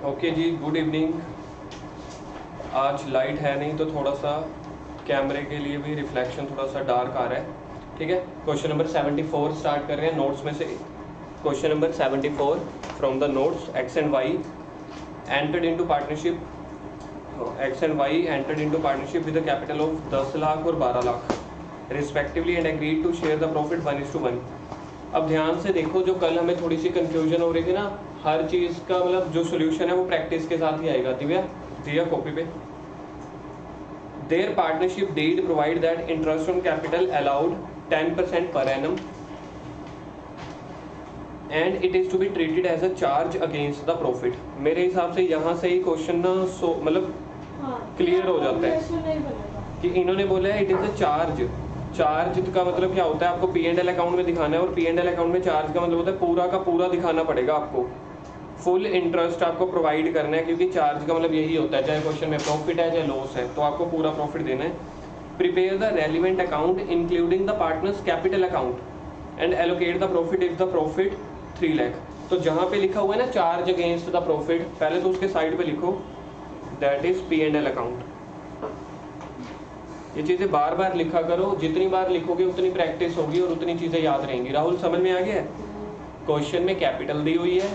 Okay जी, good evening. आज light है नहीं तो थोड़ा सा कैमरे के लिए भी रिफ्लेक्शन थोड़ा सा डार्क आ रहा है, ठीक है। क्वेश्चन नंबर 74 स्टार्ट कर रहे हैं नोट्स में से। Question number 74 from the notes, X and Y entered into partnership, X and Y entered into partnership with a capital of 10 lakh और 12 lakh respectively and agreed to share the profit 1:1। अब ध्यान से देखो, जो कल हमें थोड़ी सी कंफ्यूजन हो रही थी ना, हर चीज़ का मतलब जो सोल्यूशन है वो प्रैक्टिस के साथ ही आएगा। दिया कॉपी पे। Their partnership deed provide that interest on capital allowed 10% per annum and it is to be treated as a charge against the profit. मेरे हिसाब से यहाँ से ही क्वेश्चन ना मतलब क्लियर हो जाता है कि इन्होंने बोला है it is a charge. Charge का मतलब क्या होता है, आपको पी एंड एल अकाउंट में दिखाना है, और पी एंड एल अकाउंट में चार्ज का मतलब होता है पूरा का पूरा दिखाना पड़ेगा आपको, फुल इंटरेस्ट आपको प्रोवाइड करना है, क्योंकि चार्ज का मतलब यही होता है, चाहे क्वेश्चन में प्रॉफिट है चाहे लॉस है, तो आपको पूरा प्रॉफिट देना है। Prepare the relevant account including the partners capital account and allocate the profit if the profit 3 lakh. तो जहाँ पे लिखा हुआ है ना चार्ज अगेंस्ट द प्रॉफिट, पहले तो उसके साइड पे लिखो that is P and L account. ये चीज़ें बार बार लिखा करो, जितनी बार लिखोगे उतनी प्रैक्टिस होगी और उतनी चीज़ें याद रहेंगी। राहुल, समझ में आ गया? क्वेश्चन में कैपिटल दी हुई है,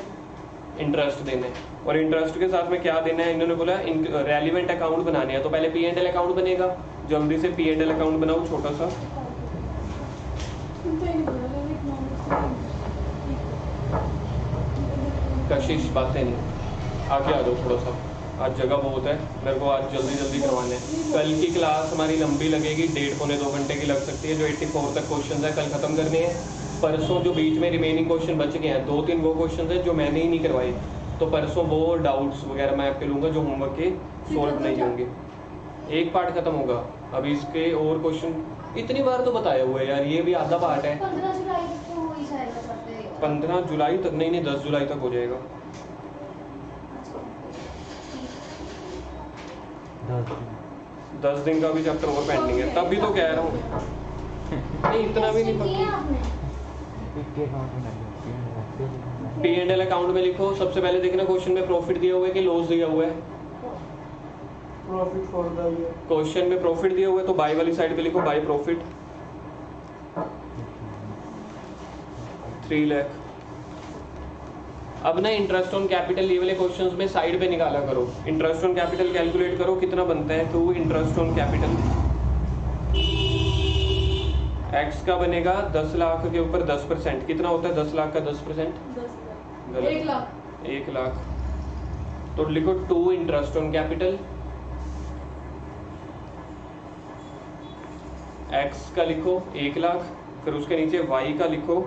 इंटरेस्ट देना है, और इंटरेस्ट के साथ में क्या देना है, इन्होंने बोला रेलिवेंट अकाउंट बनाने हैं, तो पहले पी एंड एल अकाउंट बनेगा। जल्दी से पी एंड एल अकाउंट बनाओ छोटा सा। कशिश बातें नहीं, आगे आ जाओ थोड़ा सा, आज जगह बहुत है, मेरे को आज जल्दी जल्दी करवाने हैं। कल की क्लास हमारी लंबी लगेगी, 1.5-2 घंटे की लग सकती है। जो 84 तक क्वेश्चन है कल खत्म करने हैं। परसों जो बीच में रिमेनिंग क्वेश्चन बच गए हैं, 2-3 वो क्वेश्चन है जो मैंने ही नहीं करवाए, तो परसों वो डाउट्स वगैरह मैं आपके लूँगा जो होमवर्क के सॉल्व नहीं होंगे। एक पार्ट खत्म होगा, अभी इसके और क्वेश्चन इतनी बार तो बताया हुआ है यार, ये भी आधा पार्ट है। 15 जुलाई तक नहीं, 10 जुलाई तक हो जाएगा। 10 दिन का भी चैप्टर और पेंडिंग है, तब भी तो कह रहा हूँ नहीं, इतना भी नहीं। पी एंड एल अकाउंट में लिखो, सबसे पहले देखना क्वेश्चन में प्रॉफिट दिया हुआ है कि लॉस दिया हुआ है। Profit for the year. Question में प्रॉफिट दिया हुआ है तो बाय वाली साइड पे लिखो बाय प्रॉफिट 3 लाख। अब ना इंटरेस्ट ऑन कैपिटल ये वाले क्वेश्चंस में साइड पे निकाला करो। इंटरेस्ट ऑन कैपिटल कैलकुलेट करो कितना बनता है। 2 इंटरेस्ट ऑन कैपिटल एक्स का बनेगा 10 लाख के ऊपर 10%, कितना होता है 10 लाख का 10%? 1 लाख। तो लिखो 2 इंटरेस्ट ऑन कैपिटल, एक्स का लिखो 1 लाख, फिर उसके नीचे वाई का लिखो।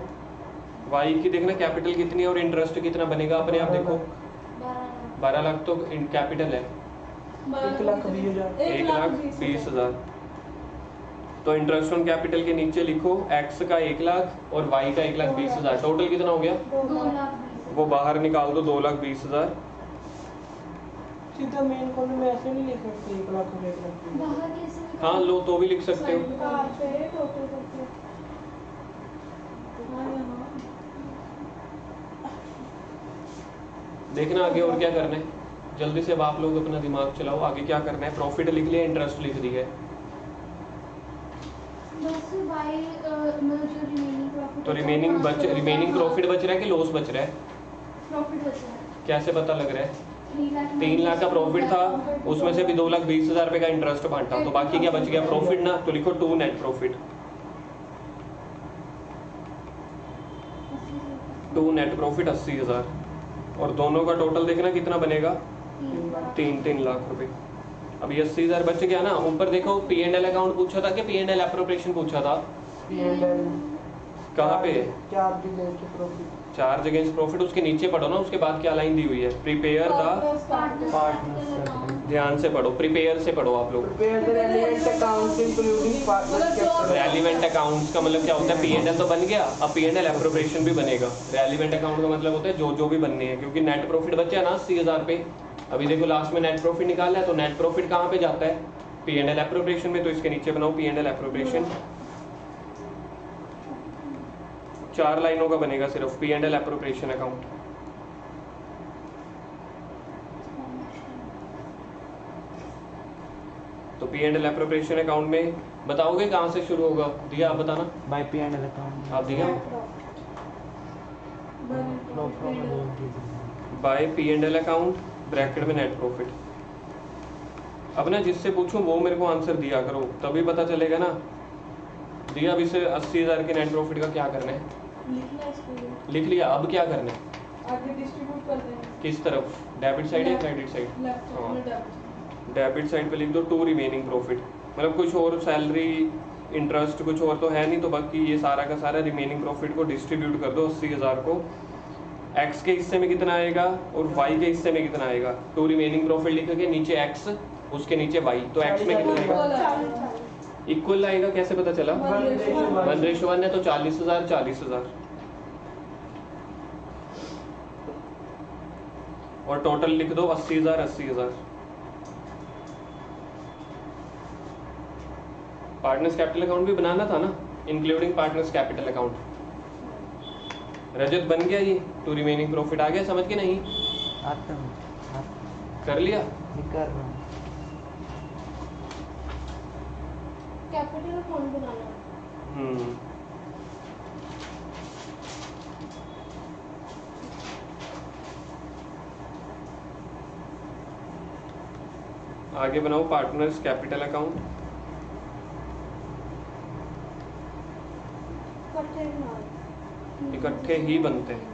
वाई की देखना कैपिटल कितनी है और इंटरेस्ट कितना बनेगा, अपने आप देखो। 12 लाख तो कैपिटल है, 1,20,000। तो इंटरेस्ट ऑन कैपिटल के नीचे लिखो एक्स का 1 लाख और वाई का 1,20,000। टोटल कितना हो गया? 2 लाख। वो बाहर निकाल दो, 2,20,000। सीधा मेन कॉलम में ऐसे नहीं लिख सकते 1 लाख और 1,20,000। हाँ लो, तो भी लिख सकते हो। देखना आगे और क्या करना है, जल्दी से अब आप लोग अपना दिमाग चलाओ, आगे क्या करना है। प्रॉफिट लिख लिया, इंटरेस्ट लिख दिया है, तो रिमेनिंग प्रॉफिट बच रहा है कि लॉस बच रहा है? प्रॉफिट बच रहा है। कैसे पता लग रहा है? 3 लाख का प्रॉफिट था, उसमें से भी 2,20,000 रुपये का इंटरेस्ट बांटा, तो बाकी क्या बच गया? प्रॉफिट ना। तो लिखो 2 नेट प्रॉफिट। 2 नेट प्रॉफिट 80,000, और दोनों का टोटल देखना कितना बनेगा? 3 लाख रुपए। अब ये 80,000 बच गया ना। ऊपर देखो पी एंड एल अकाउंट पूछा था कि पी एंड एल एप्रोप्रिएशन पूछा था? कहाँ पे? Charge against profit. उसके नीचे पढ़ो ना, उसके बाद क्या लाइन दी हुई है? Prepare the partners. ध्यान से पढ़ो, प्रिपेयर से पढ़ो आप लोग। रेलिवेंट अकाउंट्स का मतलब क्या होता है? पी एंड एल तो बन गया, अब पी एंड एल एप्रोप्रिएशन भी बनेगा। रेलिवेंट अकाउंट का मतलब होता है जो भी बनने हैं, क्योंकि नेट प्रॉफिट बचा ना 80,000 पे। अभी देखो लास्ट में नेट प्रॉफिट निकाला है, तो नेट प्रॉफिट कहाँ पे जाता है? पी एंड एल एप्रोप्रिएशन में। तो इसके नीचे बनाओ पी एंड एल एप्रोप्रिएशन। 4 लाइनों का बनेगा सिर्फ P and L appropriation account. तो P and L appropriation account में बताओगे कहाँ से शुरू होगा? दिया आप बताना। By P and L account. आप दिया profit by P and L account bracket में नेट प्रॉफिट। अब ना जिससे पूछूं वो मेरे को आंसर दिया करो, तभी पता चलेगा ना। दिया अभी से 80,000 के नेट प्रॉफिट का क्या करना है? लिखना है इसको, लिख लिया, अब क्या करना है? आगे डिस्ट्रीब्यूट कर देंगे किस तरफ? डेबिट साइड या क्रेडिट साइड? लेफ्ट हाँ। में डेबिट। डेबिट साइड पे लिख दो टू रिमेनिंग प्रॉफिट, मतलब कुछ और सैलरी इंटरेस्ट कुछ और तो है नहीं, तो बाकी ये सारा का सारा रिमेनिंग प्रॉफिट को डिस्ट्रीब्यूट कर दो 80,000 को। एक्स के हिस्से में कितना आएगा और वाई के हिस्से में कितना आएगा? टू रिमेनिंग प्रॉफिट लिख के नीचे एक्स, उसके नीचे वाई, तो एक्स में कितना आएगा? इक्वल आएगा। कैसे पता चला? 1:1 है तो 40,000 40,000 और टोटल लिख दो 80,000 80,000। पार्टनर्स कैपिटल अकाउंट भी बनाना था ना, इंक्लूडिंग पार्टनर्स कैपिटल अकाउंट। रजत बन गया ये? टू रिमेनिंग प्रॉफिट आ गया समझ के? नहीं आता कर लिया? कर रहा हूँ। कैपिटल अकाउंट बनाना है। आगे बनाओ पार्टनर्स कैपिटल अकाउंट। इकट्ठे बनाओ। इकट्ठे ही बनते हैं।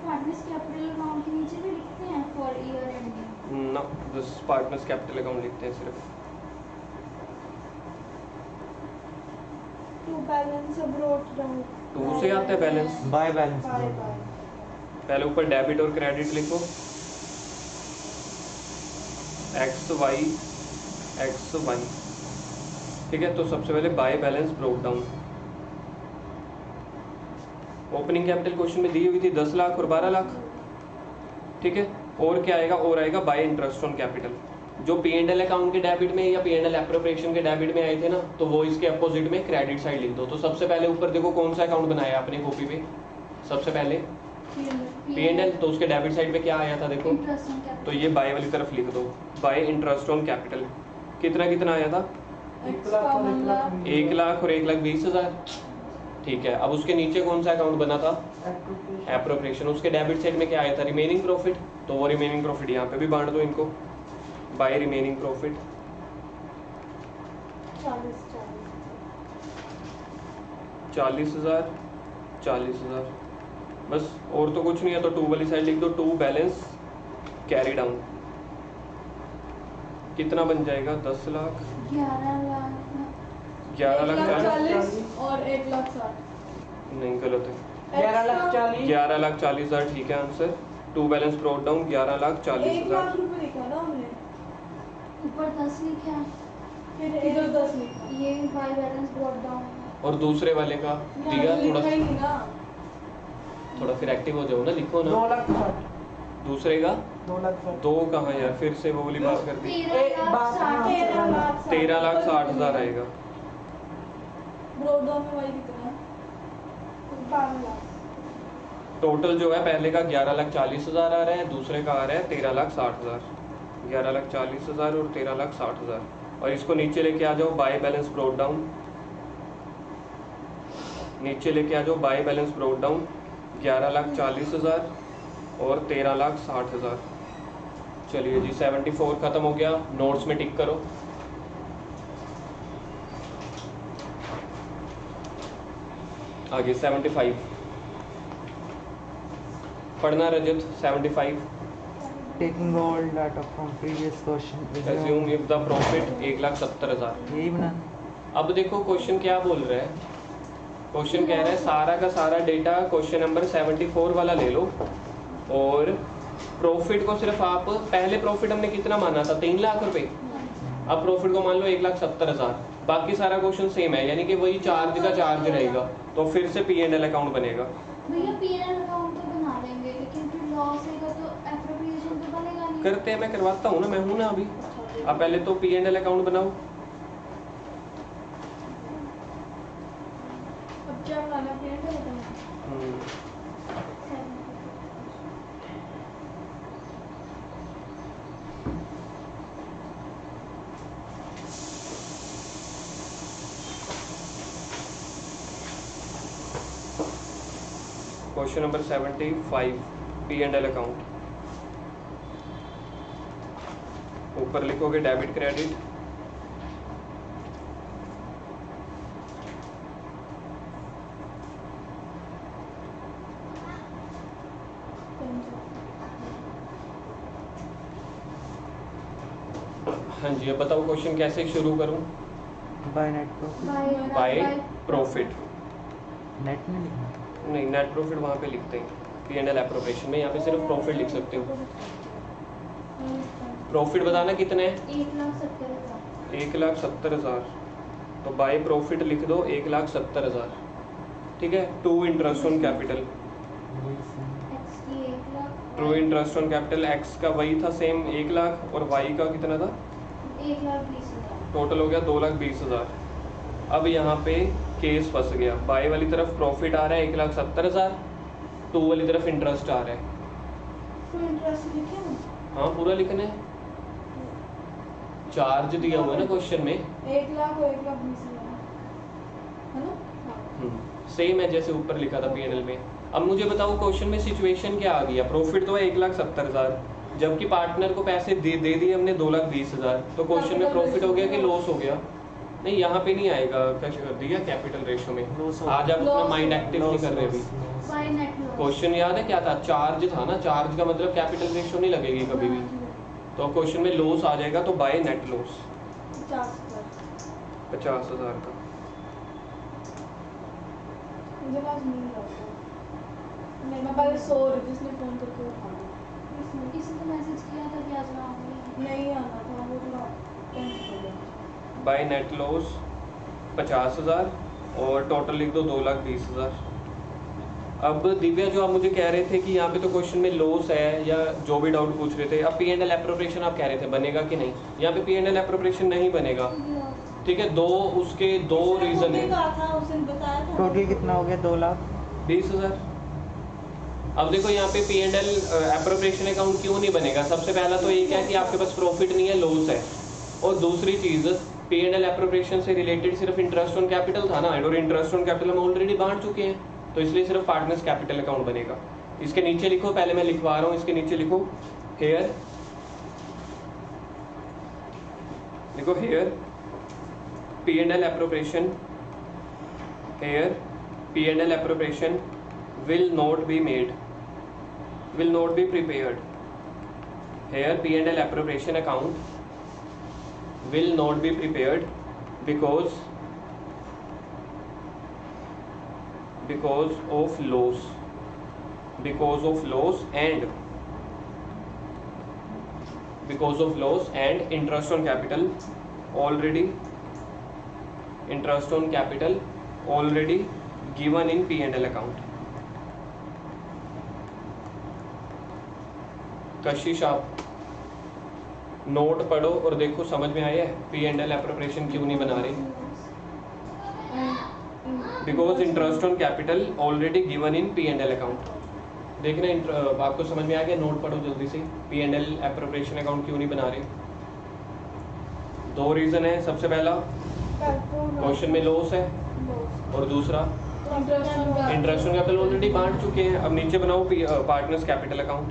पार्टनर्स कैपिटल अकाउंट के नीचे भी लिखते हैं फॉर ईयर एंडिंग। ना, बस पार्टनर्स कैपिटल अकाउंट लिखते हैं सिर्फ। To balance brought down. To से आता है balance. By balance by by. पहले ऊपर डेबिट और क्रेडिट लिखो, एक्स वाई एक्स वाई। ठीक है, तो सबसे पहले by balance brought down. Opening capital question में दी हुई थी 10 लाख और 12 लाख। ठीक है, और क्या आएगा? और आएगा बाय इंटरेस्ट ऑन कैपिटल। जो पी एंड एल अकाउंट के डेबिट में या पी एंड एल एप्रोप्रिएशन के डेबिट में आए थे ना, तो वो इसके अपोजिट में क्रेडिट साइड लिख दो। तो सबसे पहले ऊपर देखो कौन सा अकाउंट बनाया आपने कॉपी पे? सबसे पहले पी एंड एल, तो उसके डेबिट साइड पे क्या आया था देखो? Interest on capital. तो ये बाय वाली तरफ लिख दो, बाय इंटरेस्ट ऑन कैपिटल। कितना कितना आया था? 1 लाख 1 लाख और 1,20,000। ठीक है, अब उसके नीचे कौन सा अकाउंट बना था? एप्रोप्रिएशन। उसके डेबिट साइड में क्या आया था? Remaining profit. तो वो रिमेनिंग प्रॉफिट यहाँ पे भी बांट दो इनको, बाय रिमेनिंग प्रॉफिट। 40,000 40,000 बस, और तो कुछ नहीं है। तो टू वाली साइड लिख दो, टू बैलेंस कैरी डाउन। कितना बन जाएगा? 10 लाख 11 लाख 11,40,000 और 1,60,000। नहीं, गलत है। 11,40,000 11,40,000 ठीक है answer. To balance brought down 11,40,000। 1 lakh रुपए लिखा ना हमने, ऊपर 10 लिखा है, फिर इधर 10 लिखा। ये बाय बैलेंस ब्रॉट डाउन। और दूसरे वाले का दिया? यहाँ थोड़ा लिखा ही नहीं ना। थोड़ा फिर एक्टिव हो जाओ ना, लिखो ना। 2,60,000 दूसरे का 2,60,000 दो कहाँ यार? फिर से वो वाली बात कर दी। 13,60,000। 13,60,000 आएगा। ब्रोक डाउन में वही कितना है? 12 लाख। टोटल जो है पहले का 11,40,000 आ रहा है, दूसरे का आ रहा है 13,60,000। 11,40,000 और 13,60,000। और इसको नीचे लेके आ जाओ, बाय बैलेंस ब्रोक डाउन। नीचे लेके आ जाओ, बाय बैलेंस ब्रोक डाउन 11,40,000 और 13,60,000। चलिए जी, 74 खत्म हो गया। नोट्स में टिक करो। आगे 75 पढ़ना रजत। 75 taking all data from previous question assume if the profit 1,70,000। यही बनाना। अब देखो क्वेश्चन क्या बोल रहा है। क्वेश्चन कह रहा है सारा का सारा डेटा क्वेश्चन नंबर 74 वाला ले लो, और प्रॉफिट को सिर्फ आप, पहले प्रॉफिट हमने कितना माना था? 3 लाख रुपए। अब प्रॉफिट को मान लो 1,70,000। बाकी सारा क्वेश्चन सेम है, यानी कि वही चार्ज का चार्ज रहेगा। तो फिर से पी एंड एल अकाउंट बनेगा। भैया पीएनएल अकाउंट तो बना लेंगे, लेकिन फिर लॉस होगा तो एप्रोप्रिएशन तो बनेगा नहीं। करते हैं, मैं करवाता हूँ ना, मैं हूँ ना अभी। अब पहले तो पी एंड एल अकाउंट बनाओ। क्या बनाना पेरेंट है तो क्वेश्चन नंबर 75 P&L अकाउंट। ऊपर लिखोगे डेबिट क्रेडिट, हाँ जी। अब बताओ क्वेश्चन कैसे शुरू करूं? By net profit. By profit net में लिखना। नहीं, नेट प्रॉफिट वहाँ पे लिखते हैं P&L एप्रोप्रिएशन में, यहाँ पे सिर्फ प्रॉफिट लिख सकते हो। प्रॉफिट बताना कितने हैं? 1,70,000। 1,70,000। तो बाय प्रॉफिट लिख दो 1,70,000, ठीक है। To interest on capital, X की 1 lakh. True interest on capital X का वही था सेम 1 लाख, और वाई का कितना था? 1,20,000। टोटल हो गया 2,20,000। अब यहाँ पे केस फंस गया, बाय वाली तरफ प्रॉफिट आ रहा है 1,70,000, टू वाली तरफ इंटरेस्ट आ रहा है। फुल इंटरेस्ट लिखे ना हाँ पूरा लिखना है, चार्ज दिया हुआ है ना क्वेश्चन में। 1 लाख और 1,20,000 है ना। सेम है जैसे ऊपर लिखा था P&L में। अब मुझे बताओ क्वेश्चन में सिचुएशन क्या आ गया? प्रॉफिट तो है 1,70,000, जबकि पार्टनर को पैसे दे दिए हमने 2,20,000, तो क्वेश्चन में प्रॉफिट हो गया कि लॉस हो गया? नहीं, यहाँ पे नहीं आएगा, दिया कैपिटल रेशो में। Loss हो आज आप अपना माइंड एक्टिव नहीं कर रहे अभी। By net loss. क्वेश्चन याद है क्या था? चार्ज था ना, चार्ज का मतलब कैपिटल रेशो नहीं लगेगी कभी भी, तो क्वेश्चन में लॉस आ जाएगा, तो बाय नेट लॉस 50,000 का। मुझे आज नींद आता है। नहीं, मैं पहले सो रही थी, इसलिए फोन करके उठा लिया। किसी को मैसेज किया था कि आज ना आऊंगी। नहीं आना था, वो थोड़ा टेंशन हो गया। बाय नेट लॉस 50,000 और टोटल लिख दो 2,20,000। अब दिव्या, जो आप मुझे कह रहे थे कि यहाँ पे तो क्वेश्चन में लॉस है, या जो भी डाउट पूछ रहे थे, अब P&L एप्रोप्रिएशन आप कह रहे थे बनेगा कि नहीं? यहाँ पे P&L एप्रोप्रिएशन नहीं बनेगा, ठीक है। उसके दो रीजन है। टोटल कितना हो गया? 2,20,000। अब देखो यहाँ पे P&L एप्रोप्रिएशन अकाउंट क्यों नहीं बनेगा? सबसे पहला तो ये है कि आपके पास प्रॉफिट नहीं है, लॉस है। और दूसरी चीज, P&L एप्रोप्रिएशन से रिलेटेड सिर्फ इंटरेस्ट ऑन कैपिटल था ना, और इंटरेस्ट ऑन कैपिटल हम ऑलरेडी बांट चुके हैं, तो इसलिए सिर्फ पार्टनर्स कैपिटल अकाउंट बनेगा। इसके नीचे लिखो, पहले मैं लिखवा रहा हूँ, इसके नीचे लिखो हेयर, लिखो here P&L appropriation, here P&L appropriation will not be made, will not be prepared. Here P&L appropriation account will not be prepared because of loss, and interest on capital already given in P&L account. कशिश, आप note पढ़ो और देखो समझ में आया है P&L appropriation क्यों नहीं बना रहे? Because interest on capital already given in P&L account. देखना आपको समझ में आ गया? नोट पढ़ो जल्दी से, P&L एप्रोप्रिएशन अकाउंट क्यों नहीं बना रहे? दो रीजन है। सबसे पहला, क्वेश्चन में लॉस है, और दूसरा इंटरेस्ट ऑन कैपिटल ऑलरेडी बांट चुके हैं। अब नीचे बनाओ पार्टनर्स कैपिटल अकाउंट।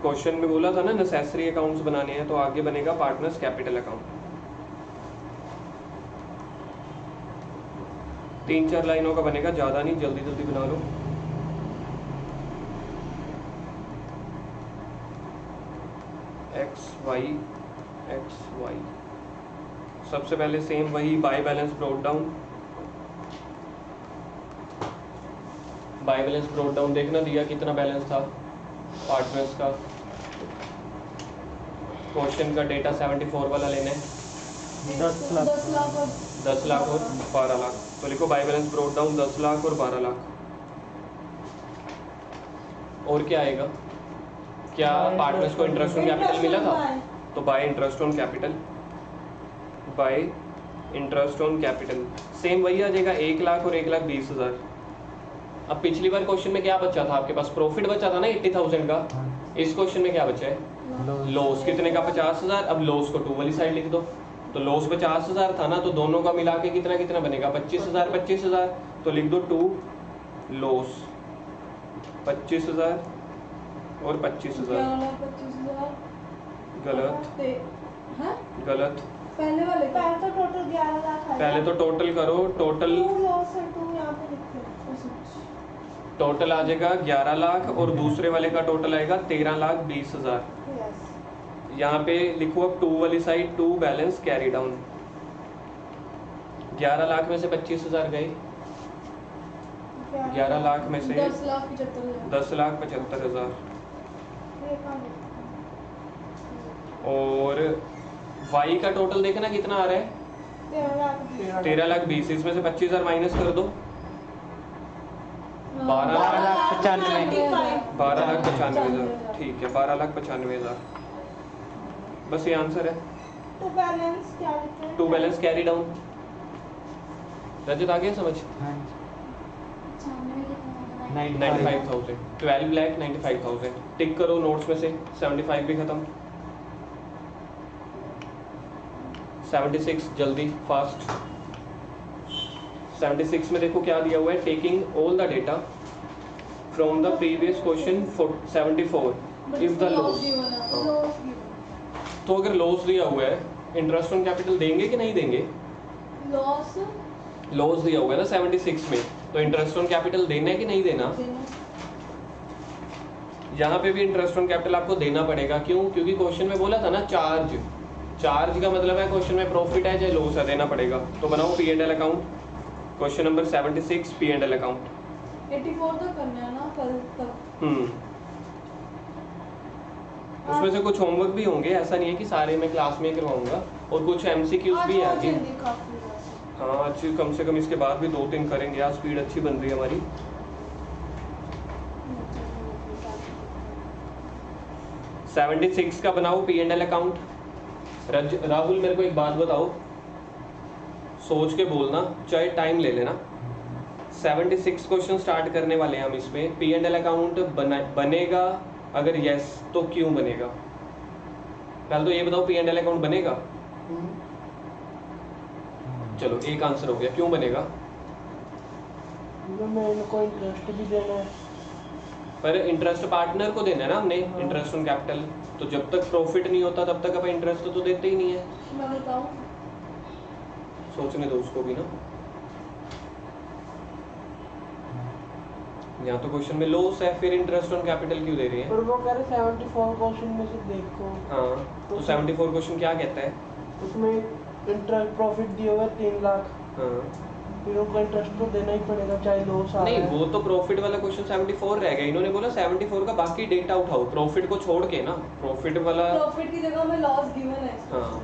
क्वेश्चन में बोला था ना नेसेसरी अकाउंट्स बनाने हैं, तो आगे बनेगा पार्टनर्स कैपिटल अकाउंट। 3-4 लाइनों का बनेगा, ज्यादा नहीं, जल्दी जल्दी बना लो। एक्स वाई सबसे पहले सेम वही by balance brought down. By balance brought down देखना दिया कितना बैलेंस था पार्टनर्स का। क्वेश्चन का डेटा 74 वाला लेना है, 10 लाख। 10 लाख और 12 लाख। तो लिखो by balance brought down 10 lakh और 12 लाख। और क्या आएगा? क्या पार्टनर्स को इंटरेस्ट ऑन कैपिटल मिला था? तो bye interest on capital, bye interest on capital same वही आ जाएगा 1 लाख और 1,20,000। अब पिछली बार क्वेश्चन में क्या बचा था आपके पास, प्रॉफिट बचा था ना 80,000 का, इस क्वेश्चन में क्या बचा है लॉस कितने का 50,000। अब लॉस को 2 वाली साइड लिख दो, तो लॉस 50,000 था ना, तो दोनों का मिला के कितना कितना बनेगा 25,000 25,000, तो लिख दो 2 लॉस 25,000 और 25,000। 25,000 गलत हाँ? गलत, पहले वाले पहले तो टोटल 11 लाख आया। पहले तो टोटल करो, टोटल 2 लॉस है 2 यहाँ पे लिखते हैं। टोटल आ जाएगा 11 लाख और दूसरे वाले का टोटल आएगा 13,20,000। यस यहाँ पे लिखो अब 2 वाली side 2 balance carry down. 11 lakh में से 25,000 गए, 11 लाख में से 10,75,000 10,75,000 और वाई का टोटल देखना कितना आ रहा है 13,20,000। इसमें से 25,000 माइनस कर दो 12,95,000। 12,95,000। ठीक है 12,95,000, बस ये आंसर है। तो बैलेंस क्या लिखते हैं? 2 बैलेंस कैरी डाउन। रजत आ गया समझ? हाँ 95,000 12,95,000 टिक करो नोट्स में से। 75 भी खत्म, 76 जल्दी फास्ट। 76 में देखो क्या दिया हुआ है, taking all the data from the previous question 74 if the loss. तो अगर लॉस दिया हुआ है इंटरेस्ट ऑन कैपिटल देंगे कि नहीं देंगे? लॉस लॉस दिया हुआ है ना 76 में, तो इंटरेस्ट ऑन कैपिटल देना है कि नहीं देना? यहाँ पे भी इंटरेस्ट ऑन कैपिटल आपको देना पड़ेगा। क्यों? क्योंकि क्वेश्चन में बोला था ना चार्ज, चार्ज का मतलब है क्वेश्चन में प्रॉफिट है चाहे लॉस है, देना पड़ेगा। तो बनाओ P and L account, question number 76 P and L account. 84 तो करना है ना कल तक। उसमें से कुछ होमवर्क भी होंगे, ऐसा नहीं है कि सारे मैं क्लास में करवाऊंगा, और कुछ एमसीक्यूज भी है आगे। हाँ आज कम से कम इसके बाद भी 2-3 करेंगे, आज स्पीड अच्छी बन रही है हमारी। 76 का बनाओ P and L account. Rahul मेरे को एक बात बताओ, सोच के बोलना, चाहे टाइम ले लेना। 76 क्वेश्चन स्टार्ट करने वाले हैं हम इसमें। पी एंड एल अकाउंट बनेगा? अगर यस तो क्यों बनेगा? पहले तो ये बताओ पी एंड एल अकाउंट बनेगा? चलो एक आंसर हो गया, क्यों बनेगा? मैं इनको इंटरेस्ट भी देना है, पर इंटरेस्ट पार्टनर को देना है ना हमने, इंटरेस्ट ऑन कैपिटल। तो जब तक प्रॉफिट नहीं होता तब तक अपन इंटरेस्ट तो देते ही नहीं है। मैं बताऊं सोचने दो उसको भी ना। यहाँ तो क्वेश्चन में लॉस है, फिर इंटरेस्ट ऑन कैपिटल क्यों दे रहे हैं? पर वो कह रहे 74 क्वेश्चन में से देखो। हाँ तो 74 क्वेश्चन क्या कहता है? उसमें इंटरेस्ट प्रॉफिट दिया हुआ है 3 लाख, हाँ फिर उनको इंटरेस्ट तो देना ही पड़ेगा चाहे लॉस आ नहीं, रहा है। वो तो प्रॉफिट वाला क्वेश्चन 74 रह गया। इन्होंने बोला 74 का बाकी डेटा उठाओ, प्रॉफिट को छोड़ के ना। प्रॉफिट वाला प्रॉफिट की जगह में लॉस गिवन है। हाँ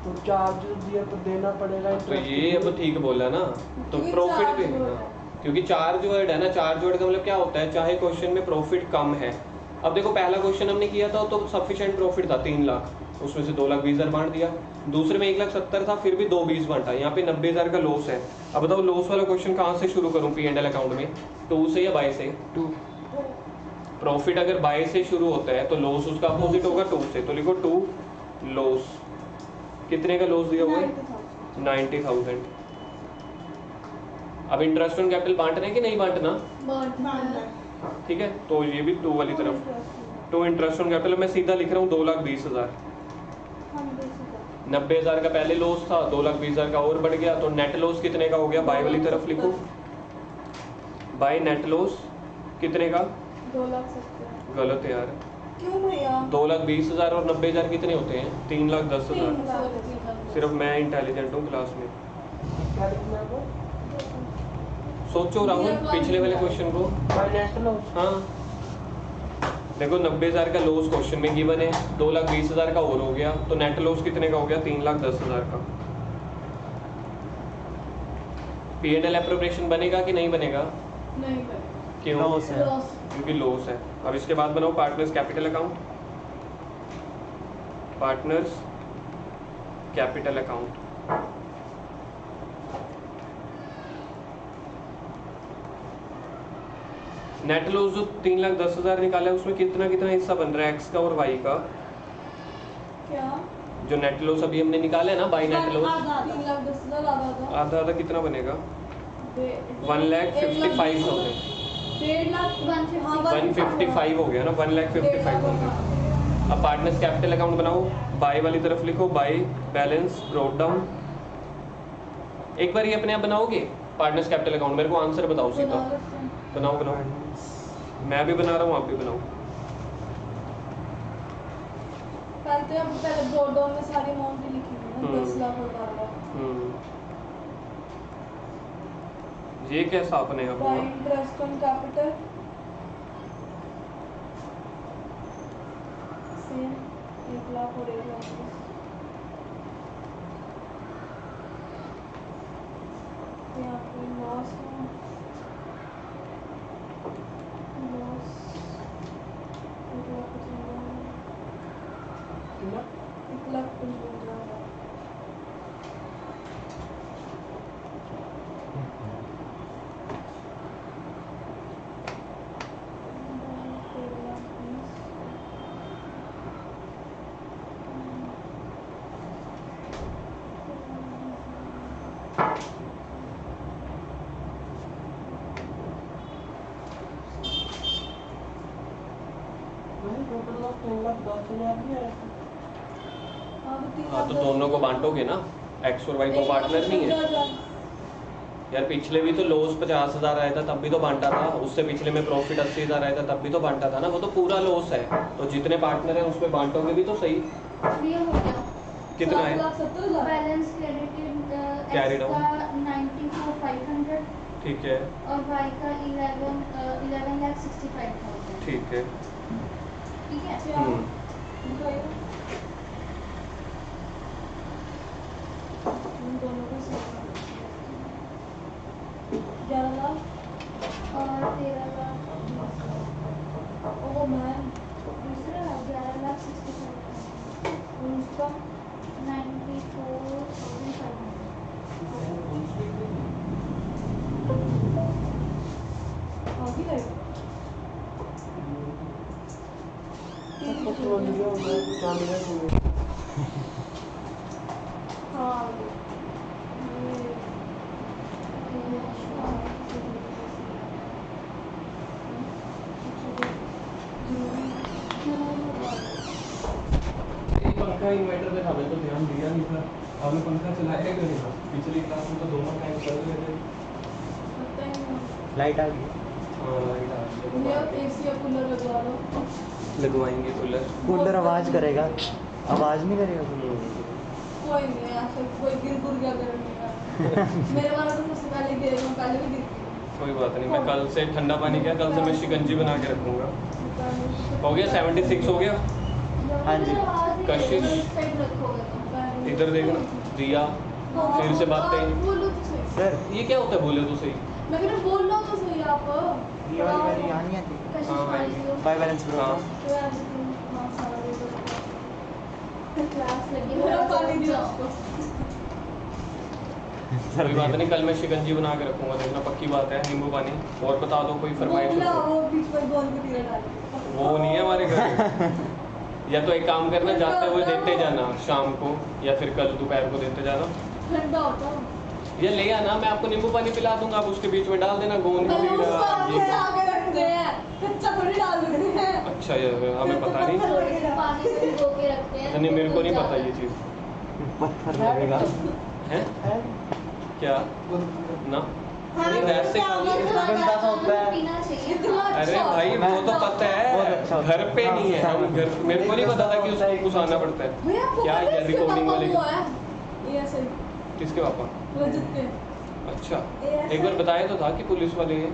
तो चार्ज दिया तो देना पड़ेगा तो interest ये अब ठीक बोला ना, तो क्योंकि प्रॉफिट charge भी word हाँ, है। क्योंकि चार्ज वर्ड है ना। चार्ज वर्ड का मतलब क्या होता है, चाहे क्वेश्चन में प्रॉफिट कम है। अब देखो पहला क्वेश्चन हमने किया था तो सफिशिएंट प्रॉफिट था 3 लाख, उसमें से 2,20,000 बांट दिया। दूसरे में 1,70,000 था, फिर भी 2,20 बांटा। यहाँ पे 90,000 का लॉस है। अब बताओ लॉस वाला क्वेश्चन कहाँ से शुरू करूँ पी एंड एल अकाउंट में, 2 से या बाय से? 2 प्रॉफिट अगर बाय से शुरू होता है तो लॉस उसका अपोजिट होगा 2 से। तो लिखो 2 लॉस। कितने का लॉस दिया हुआ है? 90,000। अब इंटरेस्ट ऑन कैपिटल बांटना है कि नहीं बांटना? ठीक है, तो ये भी 2 वाली तरफ। तो इंटरेस्ट ऑन कैपिटल मैं सीधा लिख रहा हूँ 2,20,000। 90,000 का पहले लॉस था, 2,20,000 का और बढ़ गया, तो नेट लॉस कितने का हो गया? बाय वाली तरफ लिखो, बाय नेट लॉस कितने का? 2,70,000। गलत है यार, क्यों भैया? 2,20,000 और 90,000 कितने होते हैं? 3,10,000। 3,00,000। सिर्फ मैं इंटेलिजेंट हूँ क्लास में। क्या लिखना है वो? सोचो राहुल पिछले वाले क्वेश्चन को। Financial loss. हाँ देखो 90,000 का लॉस क्वेश्चन में गिवन है, 2,20,000 का और हो गया, तो नेट लॉस कितने का हो गया? 3,10,000 का। पी एंड एल एप्रोप्रिएशन बनेगा कि नहीं बनेगा? नहीं भाई। क्यों? लॉस है। लॉस। क्योंकि लॉस है। अब इसके बाद बनाओ partners capital account. Partners capital account. Net loss जो 3,10,000 निकाला है उसमें कितना कितना हिस्सा बन रहा है एक्स का और वाई का? क्या जो नेट लॉस अभी हमने निकाला है ना, बाई नेट लॉस, 3,10,000 आधा आधा आधा कितना बनेगा? 1,55,000। 1.5 लाख 155 हो गया ना, 1,55,000। अब पार्टनर्स कैपिटल अकाउंट बनाओ, बाई वाली तरफ लिखो बाई बैलेंस ब्रोक डाउन। एक बार ये अपने आप बनाओगे पार्टनर्स कैपिटल अकाउंट? मेरे को आंसर बताओ सीधा। बनाओ बनाओ, मैं भी बना रहा हूँ, आप भी बनाओ। पहले ब्रोक डाउन में सारी अमाउंट ही लिखी थी ना, 10 लाख और 12 लाख। ये कैसा अपने आप बाई हुआ? Interest on capital same 1 lakh और 1 लाख। यहाँ पे लॉस है, लॉस 1 लाख 55,000। टोटल लॉस 3,10,000 ही है। हाँ तो दोनों को बांटोगे ना, एक्स और वाई को पार्टनर नहीं है यार। पिछले भी तो लॉस 50,000 आया था तब भी तो बांटा था, उससे पिछले में प्रॉफिट 80,000 आया था तब भी तो बांटा था ना, वो तो पूरा लॉस है। तो जितने पार्टनर हैं उसमें बांटोगे भी तो सही। ये हो गया कितना है? 7,70,000। Balance credited Carried x on. का 94,500 ठीक है और वाई का 11,65,000। ठीक है। ठीक है। दोनों को 11 लाख और 13 लाख ओ मैन। दूसरा 11,65,000 और उसका 94,500। आगे रहेगा। कुछ हो गया उधर चालू है तुम्हें। हाँ पंखा इन्वर्टर पे था, मैं तो ध्यान दिया नहीं था। आपने पंखा चलाया क्यों नहीं था? पिछली क्लास में तो दोनों टाइम चल रहे थे। लाइट आ गई। हाँ लाइट आ गई। एसी या कूलर लगवा लो। लगवाएंगे कूलर। कूलर आवाज करेगा, आवाज नहीं करेगा। कोई नहीं ऐसा कोई गिर गया करेगा। मेरे वाला तो सबसे पहले गिरेगा, पहले भी गिरती है। कोई बात नहीं, मैं कल से ठंडा पानी क्या, कल से मैं शिकंजी बना के रखूंगा। हो गया 76 हो गया। हाँ जी। कशिश इधर देखना, दिया फिर से बातें। बोलो तो सही। सर ये क्या होता है बोले तो सही? मैं कह रही हूँ, बोल लो तो सही आप। ये वाली यहाँ नहीं आती। हाँ भाई। By balance bro. हाँ क्लास लगी मेरा पानी दिया उसको। कोई बात नहीं, कल मैं शिकंजी बना के रखूंगा, देखना पक्की बात है। नींबू पानी और बता दो कोई फरमाइश बोला हो तो। वो बीच में गोल को तीर डाल। वो नहीं है हमारे घर। या तो एक काम करना, जाते हुए देते जाना शाम को, या फिर कल दोपहर को देते जाना। ठंडा होता है। ये ले आना, मैं आपको नींबू पानी पिला दूंगा, आप उसके बीच में डाल देना गोंद उसको कलीरा आगे ये। आगे रखते हैं, कच्चा थोड़ी डाल देते हैं। अच्छा ये हमें पता नहीं। थोड़े से पानी में भिगो के रखते हैं। अच्छा नहीं, मेरे को नहीं पता ये चीज़ पत्थर लगेगा। है क्या ना। नहीं वैसे गंदा सा होता है। पीना चाहिए। इतना अरे अच्छा। भाई वो तो पता बहुत है, अच्छा होता घर पे नहीं है हम घर। मेरे को नहीं पता था कि उसको घुसाना पड़ता है। भैया आपको क्या पता है ये इसके रिकॉर्डिंग पापा वाले वो है? ये ऐसे किसके पापा? रजत के। अच्छा ये ऐसे- एक बार बताया तो था कि पुलिस वाले हैं